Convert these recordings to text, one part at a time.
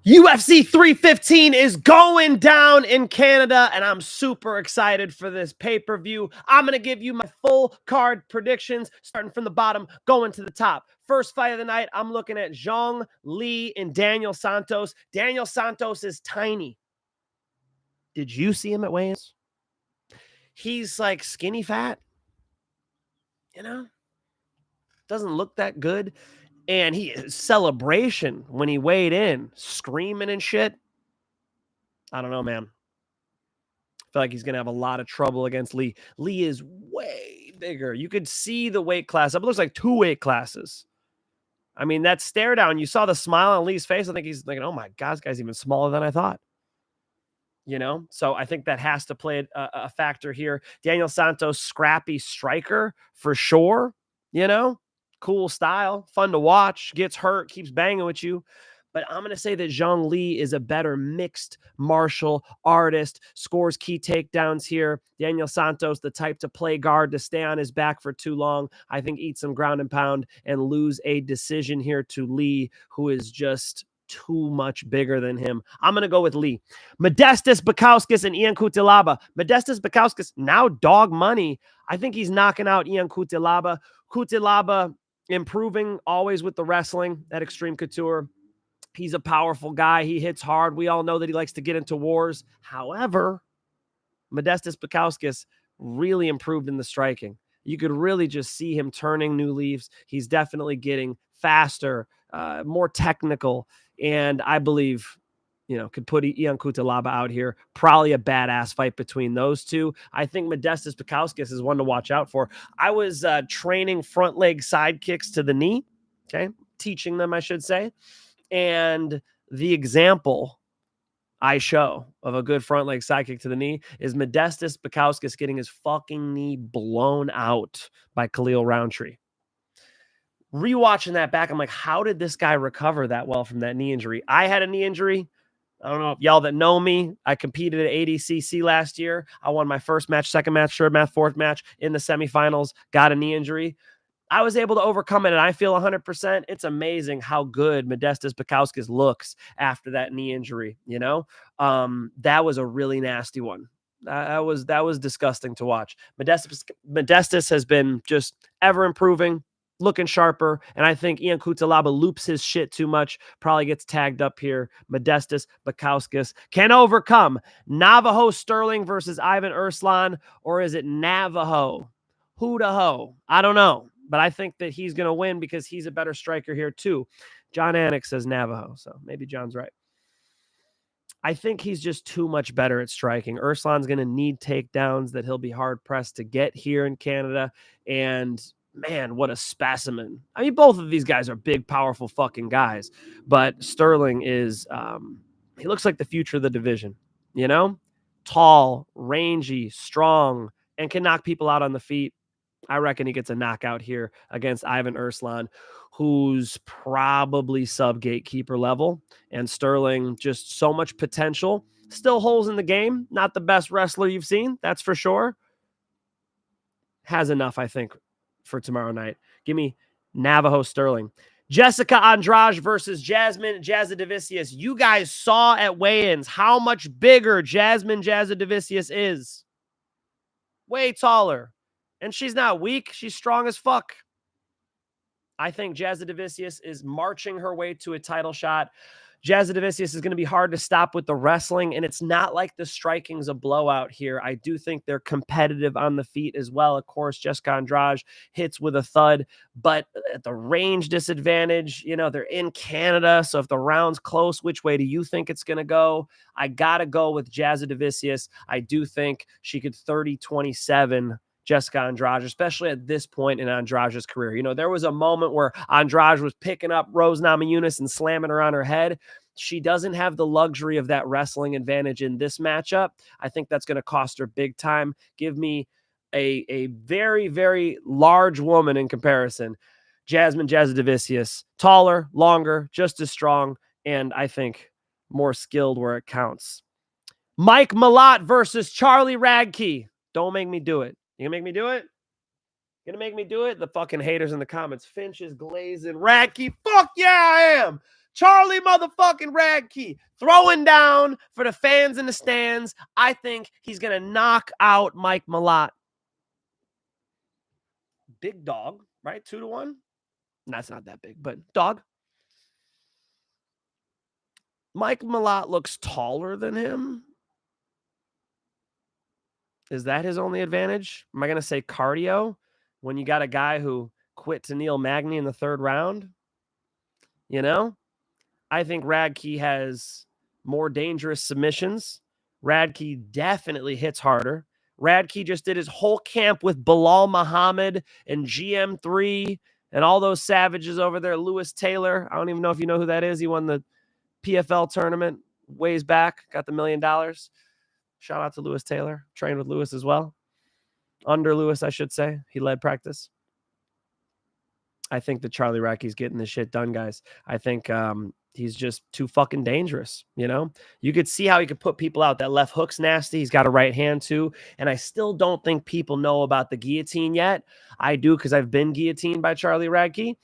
UFC 315 is going down in Canada, and I'm super excited for this pay-per-view. I'm going to give you my full card predictions, starting from the bottom, going to the top. First fight of the night, I'm looking at Zhang Li and Daniel Santos. Daniel Santos is tiny. Did you see him at weigh-ins? He's like skinny fat, you know? Doesn't look that good. And celebration when he weighed in, screaming and shit. I don't know, man. I feel like he's going to have a lot of trouble against Lee. Lee is way bigger. You could see the weight class up. It looks like 2 weight classes. I mean, that stare down, you saw the smile on Lee's face. I think he's thinking, oh my God, this guy's even smaller than I thought. You know, so I think that has to play a factor here. Daniel Santos, scrappy striker for sure. You know, cool style, fun to watch, gets hurt, keeps banging with you. But I'm going to say that Zhang Li is a better mixed martial artist, scores key takedowns here. Daniel Santos, the type to play guard, to stay on his back for too long. I think eat some ground and pound and lose a decision here to Li, who is just too much bigger than him. I'm going to go with Lee. Modestas, Bukauskas, and Ian Cutelaba. Modestas, Bukauskas, now dog money. I think he's knocking out Ian Cutelaba. Cutelaba improving always with the wrestling at Extreme Couture. He's a powerful guy. He hits hard. We all know that he likes to get into wars. However, Modestas, Bukauskas really improved in the striking. You could really just see him turning new leaves. He's definitely getting faster, more technical, and I believe, you know, could put Ian Cutelaba out here. Probably a badass fight between those two. I think Modestas Bukauskas is one to watch out for. I was training front leg side kicks to the knee, okay? Teaching them, I should say. And the example I show of a good front leg side kick to the knee is Modestas Bukauskas getting his fucking knee blown out by Khalil Roundtree. Rewatching that back, I'm like, how did this guy recover that well from that knee injury? I had a knee injury. I don't know if y'all that know me, I competed at ADCC last year. I won my first match, second match, third match, fourth match in the semifinals, got a knee injury. I was able to overcome it, and I feel 100%. It's amazing how good Modestas Bukauskas looks after that knee injury, you know? That was a really nasty one. That was disgusting to watch. Modestas has been just ever improving, looking sharper, and I think Ian Cutelaba loops his shit too much, probably gets tagged up here. Modestas Bukauskas can overcome. Navajo Stirling versus Ivan Erslan, or is it Navajo? Who the ho? I don't know, but I think that he's going to win because he's a better striker here too. John Anik says Navajo, so maybe John's right. I think he's just too much better at striking. Erslan's going to need takedowns that he'll be hard-pressed to get here in Canada, and man, what a specimen. I mean, both of these guys are big, powerful fucking guys, but Stirling is, he looks like the future of the division, you know? Tall, rangy, strong, and can knock people out on the feet. I reckon he gets a knockout here against Ivan Erslan, who's probably sub-gatekeeper level, and Stirling, just so much potential. Still holes in the game. Not the best wrestler you've seen, that's for sure. Has enough, I think, for tomorrow night. Give me Navajo Stirling. Jessica Andrade versus Jasmine Jasudavicius. You guys saw at weigh-ins how much bigger Jasmine Jasudavicius is. Way taller. And she's not weak. She's strong as fuck. I think Jasudavicius is marching her way to a title shot. Jasudavicius is going to be hard to stop with the wrestling, and it's not like the striking's a blowout here. I do think they're competitive on the feet as well. Of course, Jessica Andrade hits with a thud, but at the range disadvantage, you know, they're in Canada, so if the round's close, which way do you think it's going to go? I got to go with Jasudavicius. I do think she could 30-27 Jessica Andrade, especially at this point in Andrade's career. You know, there was a moment where Andrade was picking up Rose Namajunas and slamming her on her head. She doesn't have the luxury of that wrestling advantage in this matchup. I think that's going to cost her big time. Give me a very, very large woman in comparison. Jasmine Jasudavicius, taller, longer, just as strong, and I think more skilled where it counts. Mike Malott versus Charlie Radtke. Don't make me do it. You gonna make me do it? Gonna make me do it? The fucking haters in the comments. Finch is glazing. Radtke. Fuck yeah, I am. Charlie motherfucking Radtke throwing down for the fans in the stands. I think he's going to knock out Mike Malott. Big dog, right? 2-1. That's not that big, but dog. Mike Malott looks taller than him. Is that his only advantage? Am I going to say cardio when you got a guy who quit to Neil Magny in the 3rd round? You know, I think Radtke has more dangerous submissions. Radtke definitely hits harder. Radtke just did his whole camp with Belal Muhammad and GM3 and all those savages over there. Lewis Taylor. I don't even know if you know who that is. He won the PFL tournament ways back, got the $1 million. Shout out to Lewis Taylor. Trained with Lewis as well. Under Lewis, I should say. He led practice. I think that Charlie Radtke's getting this shit done, guys. I think he's just too fucking dangerous, you know? You could see how he could put people out. That left hook's nasty. He's got a right hand, too. And I still don't think people know about the guillotine yet. I do, because I've been guillotined by Charlie Radtke.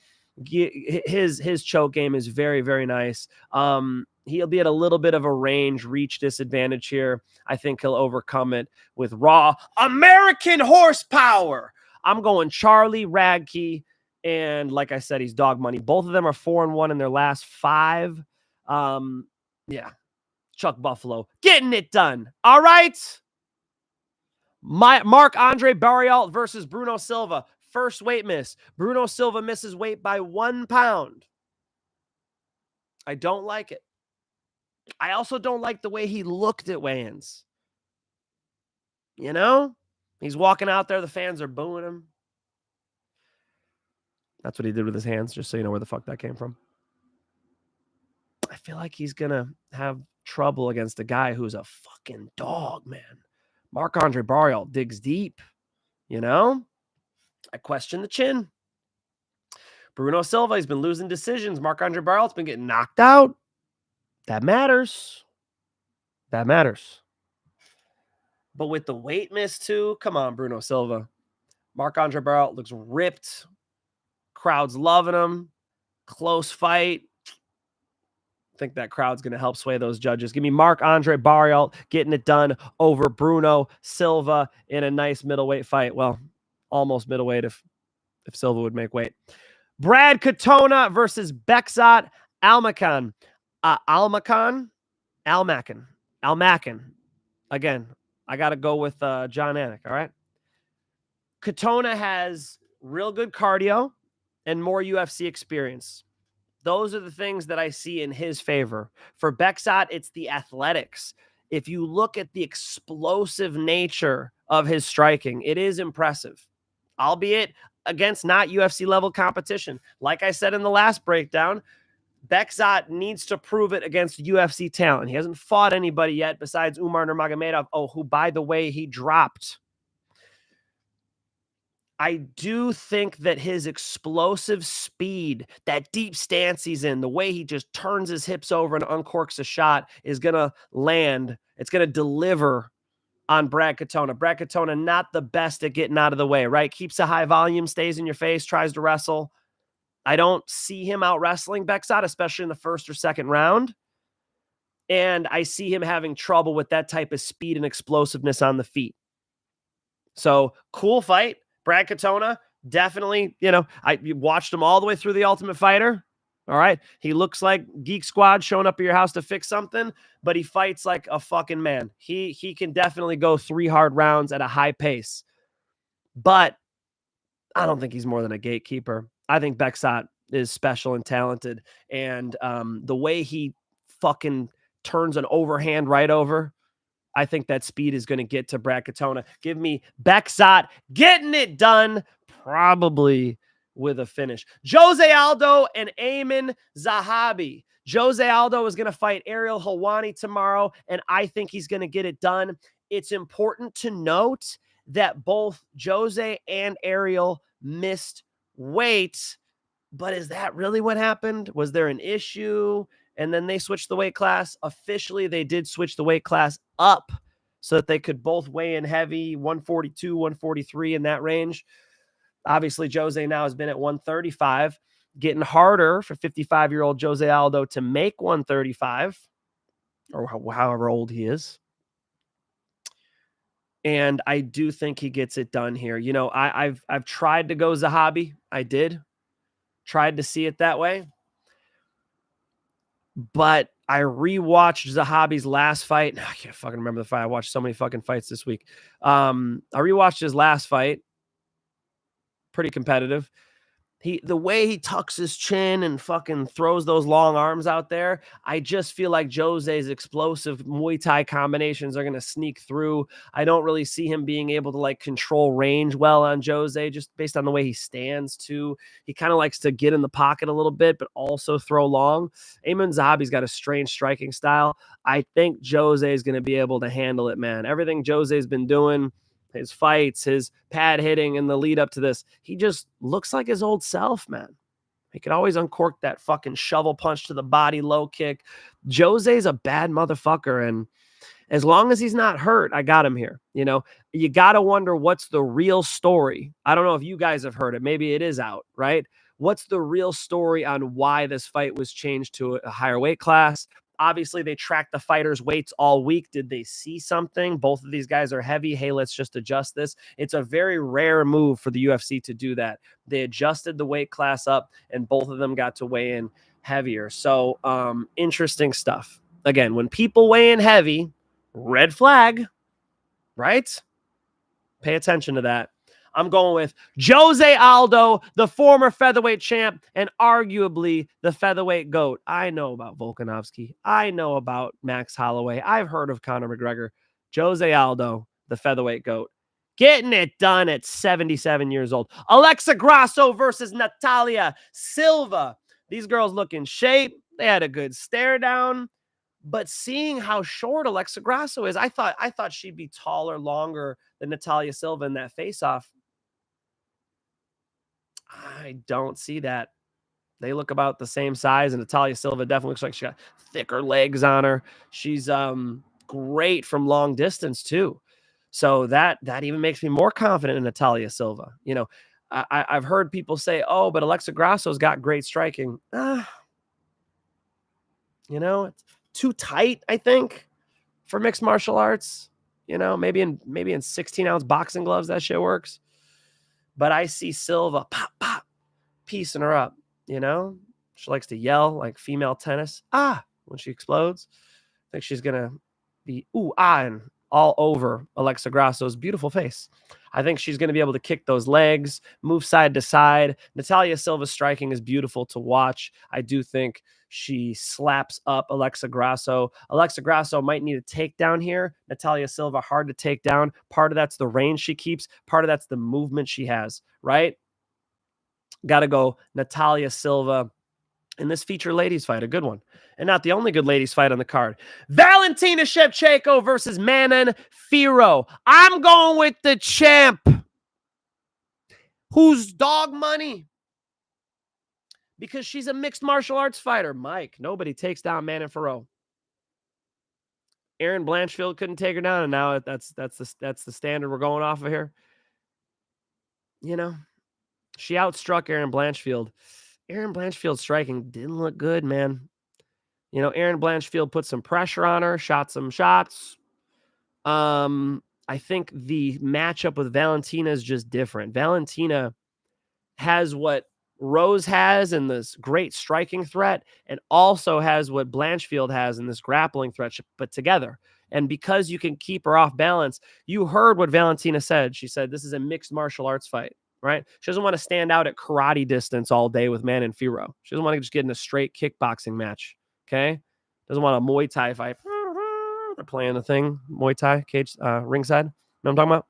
His choke game is very, very nice. He'll be at a little bit of a range reach disadvantage here. I think he'll overcome it with raw American horsepower. I'm going Charlie Radtke. And like I said, he's dog money. Both of them are 4-1 in their last 5. Yeah. Chuck Buffalo getting it done. All right. Marc-Andre Barriault versus Bruno Silva. First weight miss. Bruno Silva misses weight by 1 pound. I don't like it. I also don't like the way he looked at weigh-ins. You know? He's walking out there. The fans are booing him. That's what he did with his hands, just so you know where the fuck that came from. I feel like he's going to have trouble against a guy who's a fucking dog, man. Marc-Andre Barriault digs deep, you know? I question the chin. Bruno Silva, he's been losing decisions. Marc-Andre Barriault's been getting knocked out. That matters. That matters. But with the weight miss, too, come on, Bruno Silva. Marc-Andre Barriault looks ripped. Crowd's loving him. Close fight. I think that crowd's going to help sway those judges. Give me Marc-Andre Barriault getting it done over Bruno Silva in a nice middleweight fight. Well, almost middleweight if Silva would make weight. Brad Katona versus Bekzat Almakhan. Almakhan. Again, I got to go with John Anik, all right? Katona has real good cardio and more UFC experience. Those are the things that I see in his favor. For Bekzat, it's the athletics. If you look at the explosive nature of his striking, it is impressive, albeit against not UFC level competition. Like I said in the last breakdown, Bekzat needs to prove it against UFC talent. He hasn't fought anybody yet besides Umar Nurmagomedov, who, by the way, he dropped. I do think that his explosive speed, that deep stance he's in, the way he just turns his hips over and uncorks a shot is going to land. It's going to deliver on Brad Katona. Brad Katona, not the best at getting out of the way, right? Keeps a high volume, stays in your face, tries to wrestle. I don't see him out wrestling Bekzat, especially in the first or second round. And I see him having trouble with that type of speed and explosiveness on the feet. So, cool fight. Brad Katona, definitely, I watched him all the way through The Ultimate Fighter. All right. He looks like Geek Squad showing up at your house to fix something, but he fights like a fucking man. He can definitely go 3 hard rounds at a high pace. But I don't think he's more than a gatekeeper. I think Bekzat is special and talented. And the way he fucking turns an overhand right over, I think that speed is going to get to Brad Katona. Give me Bekzat getting it done, probably with a finish. José Aldo and Aiemann Zahabi. José Aldo is going to fight Ariel Helwani tomorrow, and I think he's going to get it done. It's important to note that both José and Ariel missed weight, but is that really what happened? Was there an issue? And then they switched the weight class. Officially, they did switch the weight class up so that they could both weigh in heavy, 142, 143 in that range. Obviously, José now has been at 135. Getting harder for 55-year-old Jose Aldo to make 135, or however old he is. And I do think he gets it done here. You know, I've tried to go Zahabi. I did. Tried to see it that way. But I rewatched Zahabi's last fight. I can't fucking remember the fight. I watched so many fucking fights this week. I rewatched his last fight. Pretty competitive. The way he tucks his chin and fucking throws those long arms out there, I just feel like Jose's explosive Muay Thai combinations are going to sneak through. I don't really see him being able to like control range well on Jose, just based on the way he stands too. He kind of likes to get in the pocket a little bit, but also throw long. Aiemann Zahabi's got a strange striking style. I think Jose is going to be able to handle it, man. Everything Jose's been doing, his fights, his pad hitting in the lead up to this, he just looks like his old self, man. He could always uncork that fucking shovel punch to the body, low kick. Jose's a bad motherfucker, and as long as he's not hurt, I got him here. You know, you got to wonder what's the real story. I don't know if you guys have heard it. Maybe it is out, right? What's the real story on why this fight was changed to a higher weight class? Obviously, they tracked the fighters' weights all week. Did they see something? Both of these guys are heavy. Hey, let's just adjust this. It's a very rare move for the UFC to do that. They adjusted the weight class up, and both of them got to weigh in heavier. So, interesting stuff. Again, when people weigh in heavy, red flag, right? Pay attention to that. I'm going with Jose Aldo, the former featherweight champ and arguably the featherweight GOAT. I know about Volkanovski. I know about Max Holloway. I've heard of Conor McGregor. Jose Aldo, the featherweight GOAT. Getting it done at 77 years old. Alexa Grasso versus Natália Silva. These girls look in shape. They had a good stare down. But seeing how short Alexa Grasso is, I thought she'd be taller, longer than Natália Silva in that face-off. I don't see that. They look about the same size, and Natália Silva definitely looks like she got thicker legs on her. She's great from long distance too. So that even makes me more confident in Natália Silva. You know, I've heard people say, "Oh, but Alexa Grasso's got great striking." You know, it's too tight, I think, for mixed martial arts. You know, maybe in 16-ounce boxing gloves that shit works. But I see Silva pop, pop, piecing her up, you know? She likes to yell like female tennis. When she explodes. I think she's going to be and all over Alexa Grasso's beautiful face. I think she's going to be able to kick those legs, move side to side. Natália Silva's striking is beautiful to watch. I do think she slaps up Alexa Grasso. Alexa Grasso might need a takedown here. Natália Silva, hard to take down. Part of that's the range she keeps. Part of that's the movement she has, right? Got to go Natália Silva in this feature ladies fight, a good one. And not the only good ladies fight on the card. Valentina Shevchenko versus Manon Fiorot. I'm going with the champ. Who's dog money? Because she's a mixed martial arts fighter. Mike, nobody takes down Manon Fiorot. Erin Blanchfield couldn't take her down, and now that's the standard we're going off of here. You know, she outstruck Erin Blanchfield. Erin Blanchfield's striking didn't look good, man. You know, Erin Blanchfield put some pressure on her, shot some shots. I think the matchup with Valentina is just different. Valentina has what Rose has in this great striking threat, and also has what Blanchfield has in this grappling threat, put together. And because you can keep her off balance, you heard what Valentina said. She said, this is a mixed martial arts fight, right? She doesn't want to stand out at karate distance all day with Manon Fiorot. She doesn't want to just get in a straight kickboxing match, okay? Doesn't want a Muay Thai fight. They're playing the thing, Muay Thai, cage, ringside. You know what I'm talking about?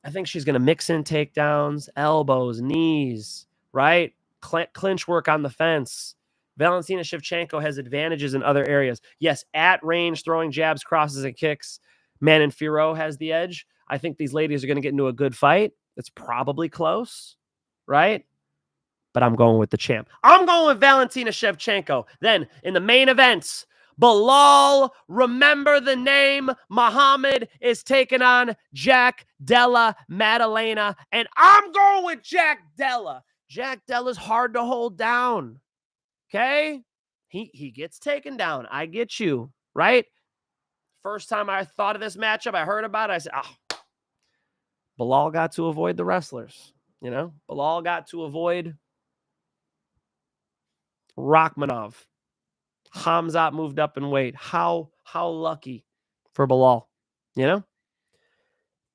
I think she's going to mix in takedowns, elbows, knees, right? Clinch work on the fence. Valentina Shevchenko has advantages in other areas. Yes, at range, throwing jabs, crosses, and kicks. Manon Fiorot has the edge. I think these ladies are going to get into a good fight. It's probably close, right? But I'm going with the champ. I'm going with Valentina Shevchenko. Then, in the main events, Belal, remember the name, Muhammad is taking on Jack Della Madalena. And I'm going with Jack Della. Jack Della's hard to hold down. Okay? He gets taken down. I get you, right? First time I thought of this matchup, I heard about it, I said, oh, Belal got to avoid the wrestlers. You know, Belal got to avoid Rachmanov. Hamzat moved up in weight. How lucky for Belal, you know?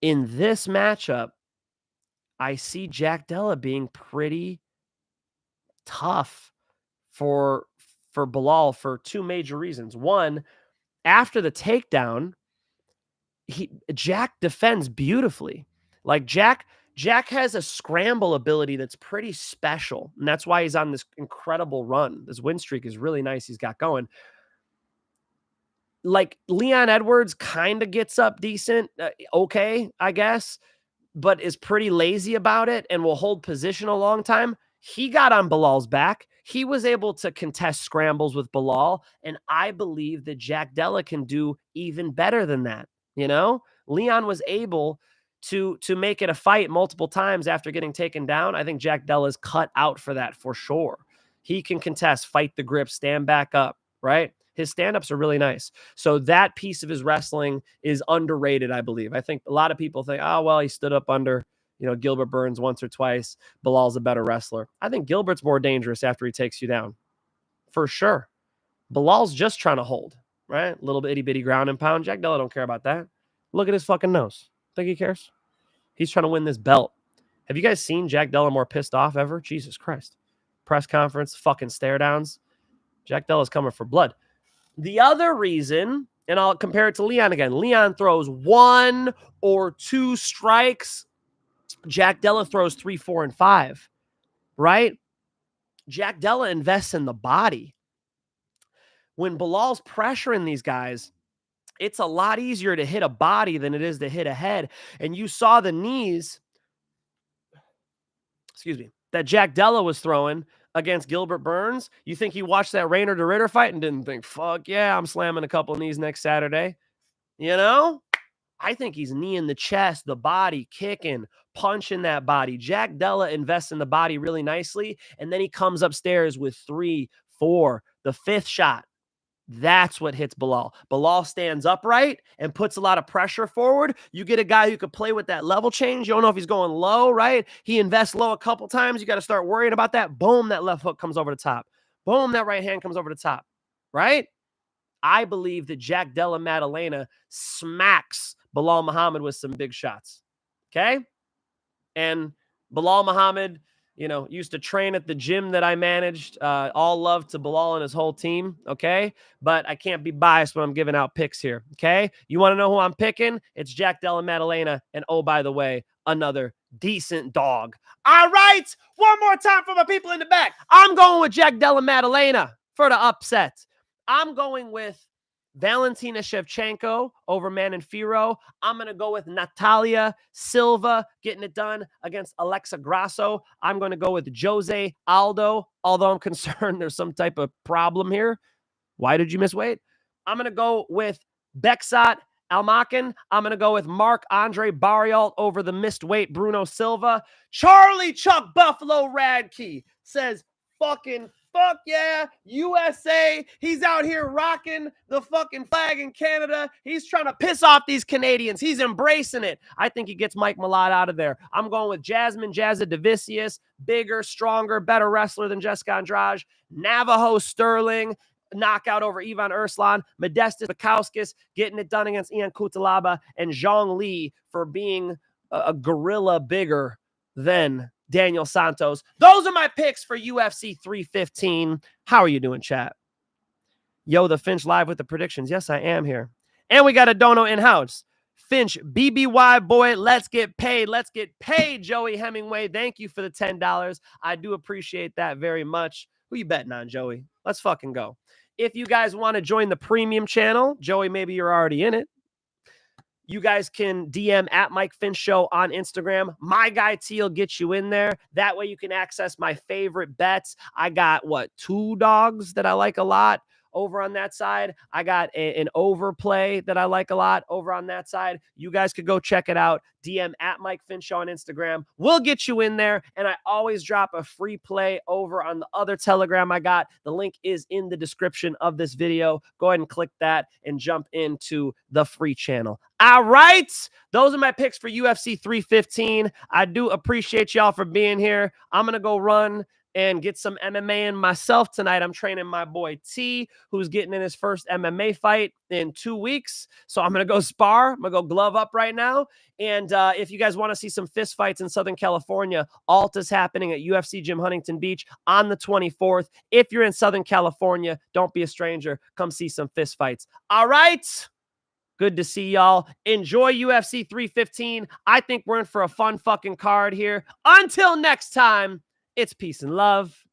In this matchup, I see Jack Della being pretty tough for Belal for two major reasons. One, after the takedown, Jack defends beautifully. Like Jack has a scramble ability that's pretty special, and that's why he's on this incredible run. This win streak is really nice he's got going. Like Leon Edwards kind of gets up decent, okay, I guess, but is pretty lazy about it and will hold position a long time. He got on Belal's back. He was able to contest scrambles with Belal, and I believe that Jack Della can do even better than that. You know, Leon was able to make it a fight multiple times after getting taken down. I think Jack Della's cut out for that for sure. He can contest, fight the grip, stand back up, right? His stand-ups are really nice. So that piece of his wrestling is underrated, I believe. I think a lot of people think, oh, well, he stood up under, you know, Gilbert Burns once or twice. Belal's a better wrestler. I think Gilbert's more dangerous after he takes you down. For sure. Belal's just trying to hold, right? Little bitty bitty ground and pound. Jack Della don't care about that. Look at his fucking nose. Think he cares? He's trying to win this belt. Have you guys seen Jack Della more pissed off ever? Jesus Christ. Press conference, fucking stare downs. Jack Della's coming for blood. The other reason, and I'll compare it to Leon again. Leon throws 1 or 2 strikes. Jack Della throws 3, 4, and 5, right? Jack Della invests in the body. When Belal's pressuring these guys, it's a lot easier to hit a body than it is to hit a head. And you saw the knees, that Jack Della was throwing against Gilbert Burns. You think he watched that Rainer de Ritter fight and didn't think, fuck yeah, I'm slamming a couple knees next Saturday? You know? I think he's kneeing the chest, the body, kicking, punching that body. Jack Della invests in the body really nicely, and then he comes upstairs with 3, 4, the 5th shot. That's what hits Belal. Belal stands upright and puts a lot of pressure forward. You get a guy who could play with that level change. You don't know if he's going low, right? He invests low a couple times. You got to start worrying about that. Boom, that left hook comes over the top. Boom, that right hand comes over the top, right? I believe that Jack Della Madalena smacks Belal Muhammad with some big shots, okay? And Belal Muhammad, you know, used to train at the gym that I managed. All love to Belal and his whole team, okay? But I can't be biased when I'm giving out picks here, okay? You want to know who I'm picking? It's Jack Della Madalena. And oh, by the way, another decent dog. All right, one more time for my people in the back. I'm going with Jack Della Madalena for the upset. I'm going with Valentina Shevchenko over Manon Fiorot. I'm going to go with Natália Silva getting it done against Alexa Grasso. I'm going to go with José Aldo, although I'm concerned there's some type of problem here. Why did you miss weight? I'm going to go with Bekzat Almakhan. I'm going to go with Marc Andre Barriault over the missed weight Bruno Silva. Charlie Chuck Buffalo Radtke says, fuck yeah, USA. He's out here rocking the fucking flag in Canada. He's trying to piss off these Canadians. He's embracing it. I think he gets Mike Malott out of there. I'm going with Jasmine Jasudavicius, bigger, stronger, better wrestler than Jessica Andrade. Navajo Stirling, knockout over Ivan Erslan. Modestas Bukauskas getting it done against Ian Kutalaba. And Zhang Li for being a gorilla bigger than Daniel Santos. Those are my picks for UFC 315. How are you doing, chat? Yo, the Finch live with the predictions. Yes, I am here. And we got a dono in-house. Finch, BBY boy, let's get paid. Let's get paid, Joey Hemingway. Thank you for the $10. I do appreciate that very much. Who you betting on, Joey? Let's fucking go. If you guys want to join the premium channel, Joey, maybe you're already in it. You guys can DM at Mike Finch Show on Instagram. My guy T will get you in there. That way you can access my favorite bets. I got, 2 dogs that I like a lot over on that side. I got an overplay that I like a lot over on that side. You guys could go check it out. DM at Mike Finch'Show on Instagram. We'll get you in there. And I always drop a free play over on the other Telegram I got. The link is in the description of this video. Go ahead and click that and jump into the free channel. All right. Those are my picks for UFC 315. I do appreciate y'all for being here. I'm going to go run and get some MMA in myself tonight. I'm training my boy T, who's getting in his first MMA fight in 2 weeks. So I'm going to go spar. I'm going to go glove up right now. And if you guys want to see some fist fights in Southern California, Alt is happening at UFC Gym Huntington Beach on the 24th. If you're in Southern California, don't be a stranger. Come see some fist fights. All right. Good to see y'all. Enjoy UFC 315. I think we're in for a fun fucking card here. Until next time, it's peace and love.